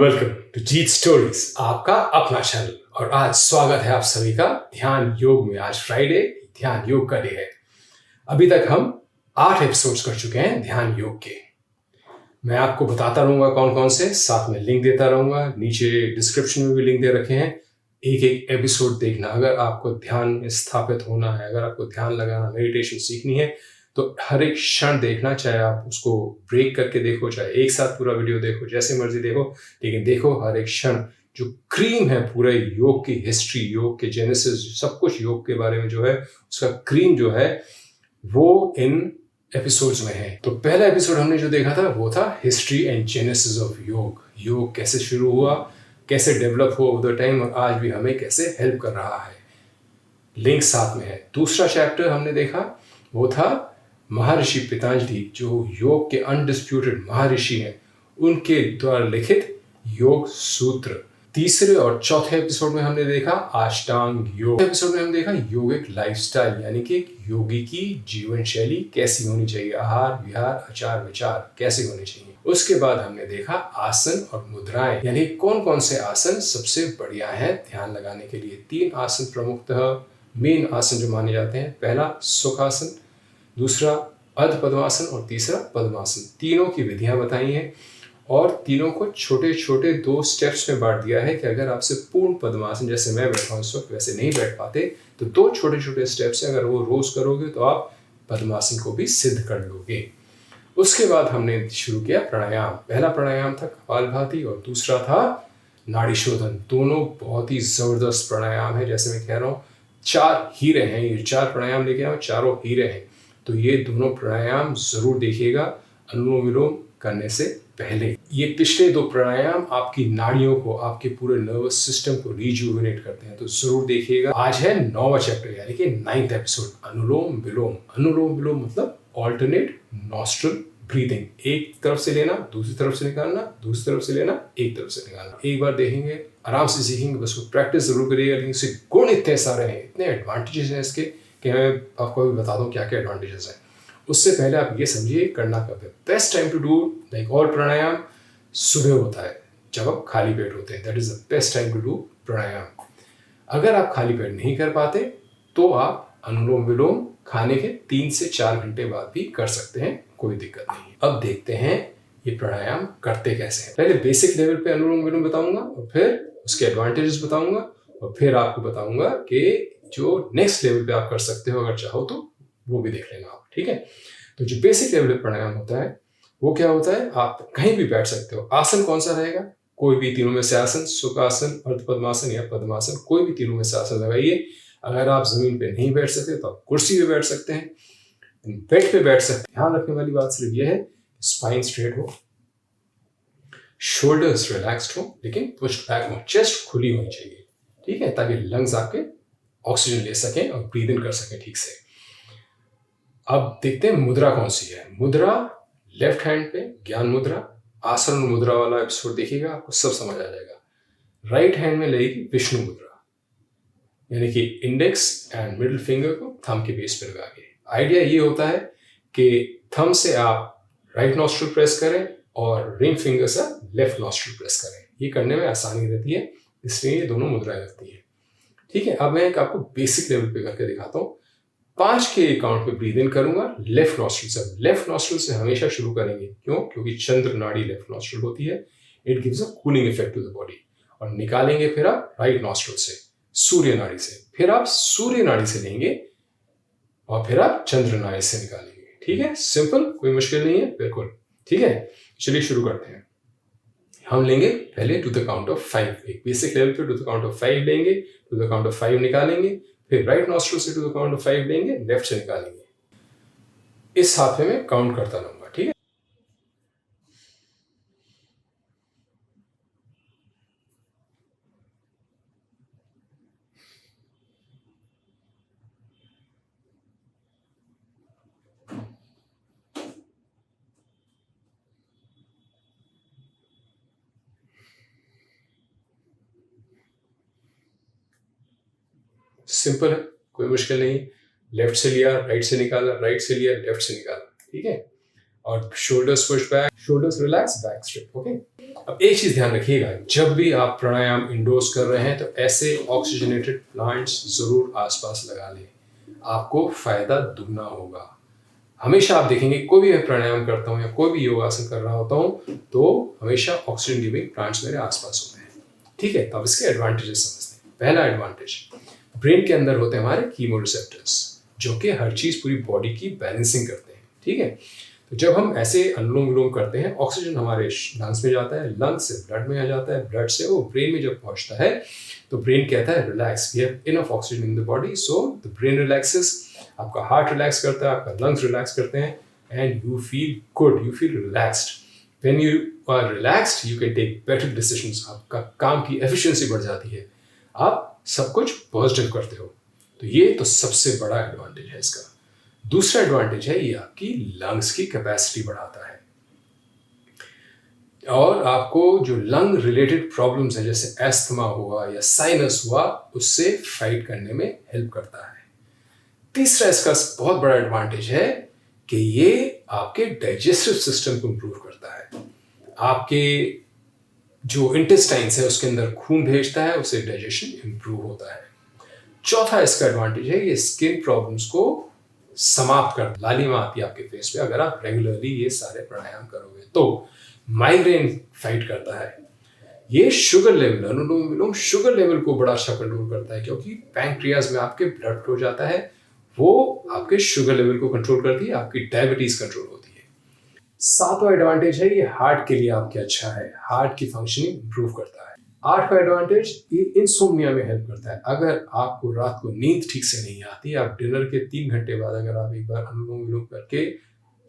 Welcome to Jeet stories, आपका अपना channel. और आज स्वागत है आप सभी का ध्यान योग में। आज फ्राइडे ध्यान योग का डे है। अभी तक हम 8 एपिसोड्स कर चुके हैं ध्यान योग के। मैं आपको बताता रहूंगा कौन कौन से, साथ में लिंक देता रहूंगा। नीचे डिस्क्रिप्शन में भी लिंक दे रखे हैं। एक एक एपिसोड देखना। अगर आपको ध्यान में स्थापित होना है, अगर आपको ध्यान लगाना, मेडिटेशन सीखनी है, तो हर एक क्षण देखना। चाहे आप उसको ब्रेक करके देखो, चाहे एक साथ पूरा वीडियो देखो, जैसे मर्जी देखो, लेकिन देखो हर एक क्षण। जो क्रीम है पूरे योग की हिस्ट्री, योग के जेनेसिस, सब कुछ योग के बारे में जो है, उसका क्रीम जो है वो इन एपिसोड्स में है। तो पहला एपिसोड हमने जो देखा था वो था हिस्ट्री एंड जेनेसिस ऑफ योग। योग कैसे शुरू हुआ, कैसे डेवलप हुआ ओवर द टाइम, और आज भी हमें कैसे हेल्प कर रहा है। लिंक साथ में है। दूसरा चैप्टर हमने देखा वो था महर्षि पतंजलि, जो योग के अनडिस्प्यूटेड महर्षि हैं, उनके द्वारा लिखित योग सूत्र। तीसरे और चौथे एपिसोड में हमने देखा अष्टांग योग। एपिसोड में हमने देखा योगिक लाइफस्टाइल, यानी कि एक योगी की जीवन शैली कैसी होनी चाहिए, आहार विहार आचार विचार कैसे होने चाहिए। उसके बाद हमने देखा आसन और मुद्राएं, यानी कौन कौन से आसन सबसे बढ़िया है ध्यान लगाने के लिए। 3 आसन प्रमुखतः मेन आसन जो माने जाते हैं। पहला सुखासन, दूसरा अर्ध पद्मासन और तीसरा पद्मासन। तीनों की विधियां बताई हैं और तीनों को छोटे छोटे 2 स्टेप्स में बांट दिया है कि अगर आपसे पूर्ण पद्मासन, जैसे मैं बैठा हूं इस वक्त, वैसे नहीं बैठ पाते, तो 2 छोटे छोटे स्टेप्स हैं, अगर वो रोज करोगे तो आप पद्मासन को भी सिद्ध कर लोगे। उसके बाद हमने शुरू किया प्राणायाम। पहला प्राणायाम था कपालभाति और दूसरा था नाड़ी शोधन। दोनों बहुत ही जबरदस्त प्राणायाम है। जैसे मैं कह रहा हूँ 4 हीरे हैं, ये 4 प्राणायाम लेके आए, चारों हीरे हैं। तो ये दोनों प्राणायाम जरूर देखिएगा अनुलोम विलोम करने से पहले। ये पिछले 2 प्राणायाम आपकी नाड़ियों को, आपके पूरे नर्वस सिस्टम को रिजुविनेट करते हैं, तो जरूर देखिएगा। आज है 9वां चैप्टर, यानी कि 9th एपिसोड, अनुलोम विलोम। अनुलोम विलोम मतलब ऑल्टरनेट नॉस्ट्रल ब्रीदिंग। एक तरफ से लेना, दूसरी तरफ से निकालना, दूसरी तरफ से लेना, एक तरफ से निकालना। एक बार देखेंगे, आराम से सीखेंगे, बस प्रैक्टिस जरूर करिएगा। लेकिन इसके गुण इतने सारे हैं, इतने एडवांटेजेस हैं इसके, कि मैं आपको भी बता दूं क्या क्या एडवांटेजेस हैं। उससे पहले आप ये समझिए करना कब है। Best time to do like all pranayama सुबह होता है, जब आप खाली पेट होते हैं। That is the best time to do pranayama. अगर आप खाली पेट नहीं कर पाते तो आप अनुलोम विलोम खाने के 3 से 4 घंटे बाद भी कर सकते हैं, कोई दिक्कत नहीं। अब देखते हैं ये प्राणायाम करते कैसे हैं। पहले बेसिक लेवल पे अनुलोम विलोम बताऊंगा और फिर उसके एडवांटेजेस बताऊंगा, और फिर आपको बताऊंगा कि जो नेक्स्ट लेवल पे आप कर सकते हो अगर चाहो तो, वो भी देख लेना आप, ठीक है। तो जो बेसिक लेवल पे प्राणायाम होता है वो क्या होता है, आप कहीं भी बैठ सकते हो। आसन कौन सा रहेगा, कोई भी तीनों में से आसन, सुखासन, अर्ध पद्मासन या पद्मासन, कोई भी तीनों में से आसन लगाइए। अगर आप जमीन पे नहीं बैठ सकते तो आप कुर्सी पे बैठ सकते हैं, बेड पे बैठ सकते हैं। ध्यान रखने वाली बात सिर्फ यह है स्पाइन स्ट्रेट हो, शोल्डर्स रिलैक्स्ड हो, लेकिन पुश्ड बैक हो, चेस्ट खुली होनी चाहिए, ठीक है, ताकि लंग्स आपके ऑक्सीजन ले सकें और ब्रीद इन कर सकें ठीक से। अब देखते हैं मुद्रा कौन सी है। मुद्रा लेफ्ट हैंड पे ज्ञान मुद्रा, आसन मुद्रा वाला एपिसोड देखिएगा, आपको सब समझ आ जाएगा। राइट हैंड में लगेगी विष्णु मुद्रा, यानी कि इंडेक्स एंड मिडिल फिंगर को थंब के बेस पे लगा के। आइडिया ये होता है कि थंब से आप राइट नॉस्ट्रिल प्रेस करें और रिंग फिंगर से लेफ्ट नॉस्ट्रिल प्रेस करें। ये करने में आसानी रहती है, इसलिए ये दोनों मुद्राएं लगती हैं, ठीक है। अब मैं एक आपको बेसिक लेवल पे करके दिखाता हूँ। 5 के काउंट पे ब्रीद इन करूंगा लेफ्ट नॉस्ट्रिल से। लेफ्ट नॉस्ट्रिल से हमेशा शुरू करेंगे, क्यों? क्योंकि चंद्र नाड़ी लेफ्ट नॉस्ट्रिल होती है, it gives a cooling effect to the body. और निकालेंगे फिर आप राइट नॉस्ट्रिल से, सूर्य नाड़ी से, फिर आप सूर्य नाड़ी से लेंगे और फिर आप चंद्र नाड़ी से निकालेंगे, ठीक है। सिंपल, कोई मुश्किल नहीं है, बिल्कुल, ठीक है। चलिए शुरू करते हैं। हम लेंगे पहले टू द काउंट ऑफ 5, एक बेसिक लेवल पे टू द काउंट ऑफ 5 लेंगे, टू द काउंट ऑफ 5 निकालेंगे, फिर राइट नॉस्ट्रिल से टू द काउंट ऑफ 5 लेंगे, लेफ्ट से निकालेंगे। इस हाथ में मैं काउंट करता रहूंगा, ठीक है। सिंपल है, कोई मुश्किल नहीं। लेफ्ट से लिया, राइट से निकाला, राइट से लिया, लेफ्ट से निकाला, ठीक है। और shoulders push back, shoulders relax, back straight. Okay, अब एक चीज ध्यान रखिएगा, जब भी आप प्राणायाम इंडोर्स कर रहे हैं तो ऐसे ऑक्सीजनेटेड प्लांट्स जरूर आसपास लगा लें, आपको फायदा दुगना होगा। हमेशा आप देखेंगे कोई भी मैं प्राणायाम करता हूँ या कोई भी योगासन कर रहा होता हूँ तो हमेशा ऑक्सीजन गिविंग प्लांट्स मेरे आसपास होते हैं। ठीक है, तो अब इसके एडवांटेजेस समझते हैं। पहला एडवांटेज, ब्रेन के अंदर होते हैं हमारे कीमो रिसेप्टर्स जो कि हर चीज पूरी बॉडी की बैलेंसिंग करते हैं। ठीक है, तो जब हम ऐसे अनुलोम विलोम करते हैं, ऑक्सीजन हमारे लंग्स में जाता है, लंग्स से ब्लड में आ जाता है, ब्लड से वो ब्रेन में जब पहुंचता है तो ब्रेन कहता है relax, we have enough oxygen in the body, so the brain relaxes, आपका हार्ट रिलैक्स करता है, आपका लंग्स रिलैक्स करते हैं, and you feel good, you feel relaxed. When you are relaxed you can take better decisions, आपका काम की efficiency बढ़ जाती है, आप सब कुछ पॉजिटिव करते हो। तो ये तो सबसे बड़ा एडवांटेज है इसका। दूसरा एडवांटेज है ये आपकी लंग्स की कैपेसिटी बढ़ाता है और आपको जो लंग रिलेटेड प्रॉब्लम्स हैं जैसे एस्थमा हुआ या साइनस हुआ उससे फाइट करने में हेल्प करता है। तीसरा इसका बहुत बड़ा एडवांटेज है कि ये आपके डाइजेस्टिव सिस्टम को इंप्रूव करता है, आपके जो इंटेस्टाइन्स है उसके अंदर खून भेजता है, उससे डाइजेशन इंप्रूव होता है। चौथा इसका एडवांटेज है ये स्किन प्रॉब्लम्स को समाप्त कर, लालिमा आती है आपके फेस पे अगर आप रेगुलरली ये सारे प्राणायाम करोगे तो। माइग्रेन फाइट करता है, ये शुगर लेवल, अनुलोम विलोम शुगर लेवल को बड़ा अच्छा कंट्रोल करता है क्योंकि पैंक्रियाज में आपके ब्लड फ्लो जाता है, वो आपके शुगर लेवल को कंट्रोल करती है, आपकी डायबिटीज कंट्रोल होती है। सातवां एडवांटेज है ये हार्ट के लिए आपके अच्छा है, हार्ट की फंक्शनिंग इंप्रूव करता है। आठवां एडवांटेज ये इंसोम्निया में हेल्प करता है। अगर आपको रात को नींद ठीक से नहीं आती, आप डिनर के 3 घंटे बाद अगर आप एक बार अनुलोम विलोम करके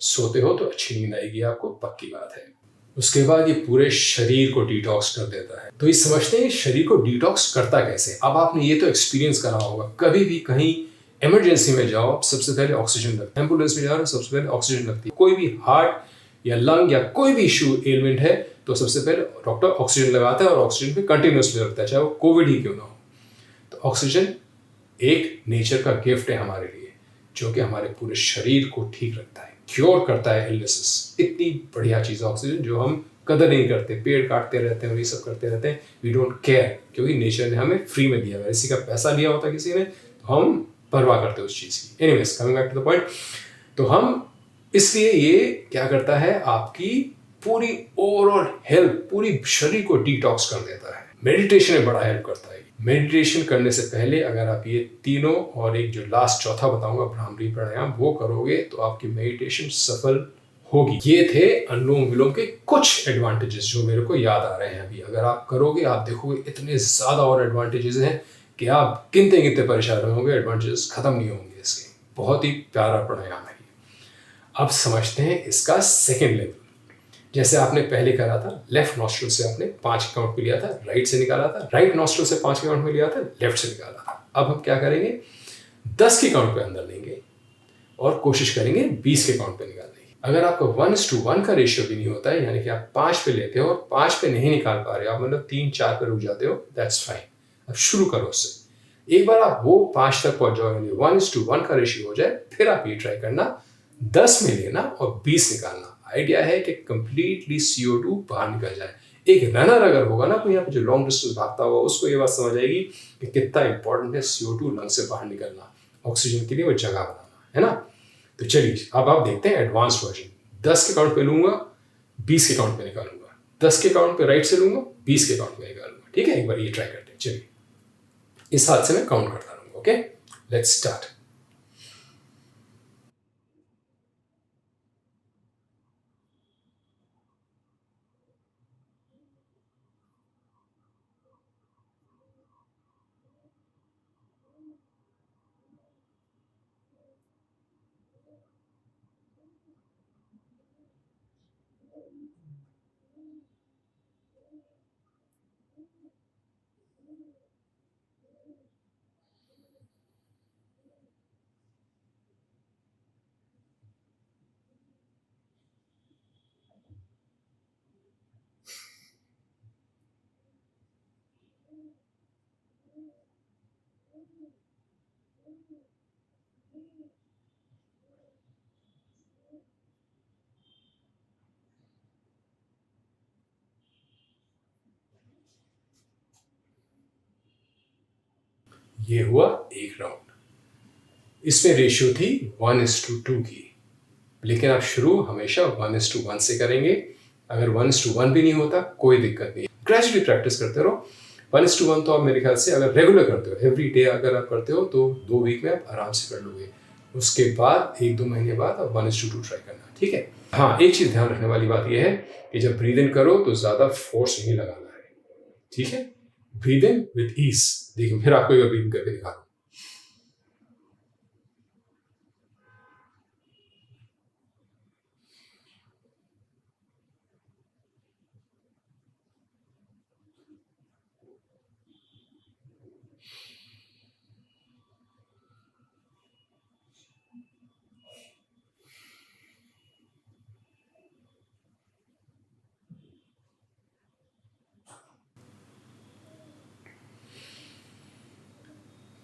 सोते हो तो अच्छी नींद आएगी आपको, पक्की बात है। उसके बाद ये पूरे शरीर को डिटॉक्स कर देता है। तो ये समझते हैं शरीर को डिटॉक्स करता कैसे। अब आपने ये तो एक्सपीरियंस करा होगा, कभी भी कहीं इमरजेंसी में जाओ सबसे पहले ऑक्सीजन लगता है, एम्बुलेंस में जा रहे हो सबसे पहले ऑक्सीजन लगती है, कोई भी हार्ट या लंग या कोई भी इशू एलिमेंट है तो सबसे पहले डॉक्टर ऑक्सीजन लगाता है और ऑक्सीजन पे कंटिन्यूसली रखता है, चाहे वो कोविड ही क्यों ना हो। तो ऑक्सीजन एक नेचर का गिफ्ट है हमारे लिए जो कि हमारे पूरे शरीर को ठीक रखता है, क्योर करता है इलनेसेस। इतनी बढ़िया चीज़ है ऑक्सीजन जो हम कदर नहीं करते, पेड़ काटते रहते हैं और ये सब करते रहते हैं, वी डोंट केयर, क्योंकि नेचर ने हमें फ्री में दिया है। इसी का पैसा लिया होता किसी ने तो हम परवाह करते हैं उस चीज़ की। Anyways coming back to the point, तो हम इसलिए ये क्या करता है आपकी पूरी ओवरऑल हेल्थ, पूरी शरीर को डिटॉक्स कर देता है। मेडिटेशन में बड़ा हेल्प करता है। मेडिटेशन करने से पहले अगर आप ये तीनों और एक जो लास्ट चौथा बताऊंगा भ्रामरी प्राणायाम वो करोगे तो आपकी मेडिटेशन सफल होगी। ये थे अनुलोम विलोम के कुछ एडवांटेजेस जो मेरे को याद आ रहे हैं अभी। अगर आप करोगे आप देखोगे इतने ज्यादा और एडवांटेजेस हैं कि आप गिनते गिनते परेशान होंगे, एडवांटेजेस खत्म नहीं होंगे इसके। बहुत ही प्यारा प्राणायाम है। अब समझते हैं इसका सेकेंड लेवल। जैसे आपने पहले करा था, लेफ्ट नॉस्ट्रल से आपने 5 काउंट पे लिया था, राइट से निकाला था, राइट नॉस्ट्रल से 5 काउंट में लिया था, लेफ्ट से निकाला था। अब हम क्या करेंगे, 10 के काउंट पे अंदर लेंगे और कोशिश करेंगे 20 के काउंट पे निकालने की। अगर आपका 1:1 का रेशियो भी नहीं होता है, यानी कि आप 5 पे लेते हो और 5 पे नहीं निकाल पा रहे हो, आप मतलब 3-4 पे रुक जाते हो, दैट्स फाइन। अब शुरू करो उससे। एक बार आप वो 5 तक पहुंच जाओ, यानी 1:1 का रेशियो हो जाए, फिर आप ये ट्राई करना 10 में लेना और 20 निकालना। आइडिया है कि कंप्लीटली CO2 बाहर निकल जाए। एक रनर अगर होगा ना कोई यहाँ पे जो लॉन्ग डिस्टेंस भागता हुआ, उसको ये बात समझ आएगी कि कितना इंपॉर्टेंट है CO2 लंग से बाहर निकलना, ऑक्सीजन के लिए वो जगह बनाना, है ना। तो चलिए अब आप देखते हैं एडवांस वर्जन। 10 के काउंट पे लूंगा, 20 के काउंट पे निकालूंगा, 10 के काउंट पे राइट से लूंगा, 20 के काउंट पे निकालूंगा। ठीक है, एक बार ये ट्राई करते हैं। चलिए इस हाथ से मैं काउंट करता रहूंगा। Okay, let's start. ये हुआ एक राउंड। इसमें रेशियो थी 1:2 की, लेकिन आप शुरू हमेशा 1:1 से करेंगे। अगर 1:1 भी नहीं होता कोई दिक्कत नहीं, ग्रेजुअली प्रैक्टिस करते रहो। 1:1 तो आप मेरे ख्याल से अगर रेगुलर करते हो, एवरी डे अगर आप करते हो तो 2 वीक में आप आराम से कर लोगे। उसके बाद 1-2 महीने बाद आप 1:2 ट्राई करना, ठीक है। हाँ, एक चीज ध्यान रखने वाली बात यह है कि जब ब्रीद इन करो तो ज्यादा फोर्स नहीं लगाना है, ठीक है। Breathe in with ease. देखिए फिर आपको एक ब्रीद करके दिखा दूं।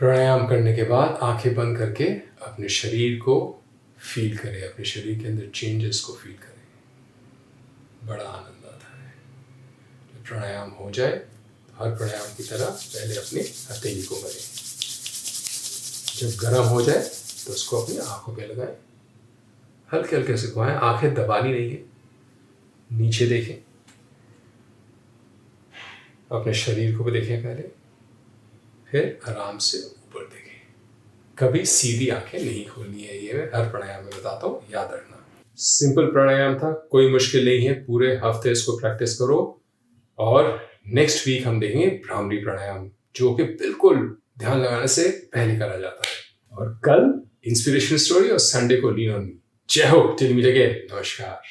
प्राणायाम करने के बाद आंखें बंद करके अपने शरीर को फील करें, अपने शरीर के अंदर चेंजेस को फील करें। बड़ा आनंद आता है। जब प्राणायाम हो जाए तो हर प्राणायाम की तरह पहले अपनी हथेली को करें। जब गर्म हो जाए तो उसको अपनी आंखों पे लगाएं, हल्के हल्के से घुमाएं। आंखें दबानी नहीं है, नीचे देखें, अपने शरीर को भी देखें पहले, फिर आराम से ऊपर देखें। कभी सीधी आंखें नहीं खोलनी है, ये मैं हर प्राणायाम में बताता हूँ, याद रखना। सिंपल प्राणायाम था, कोई मुश्किल नहीं है। पूरे हफ्ते इसको प्रैक्टिस करो और नेक्स्ट वीक हम देखेंगे भ्रामरी प्राणायाम, जो कि बिल्कुल ध्यान लगाने से पहले करा जाता है। और कल इंस्पिरेशनल स्टोरी और संडे को लीन ऑन मी। जय हो, टिल मीट अगेन, नमस्कार।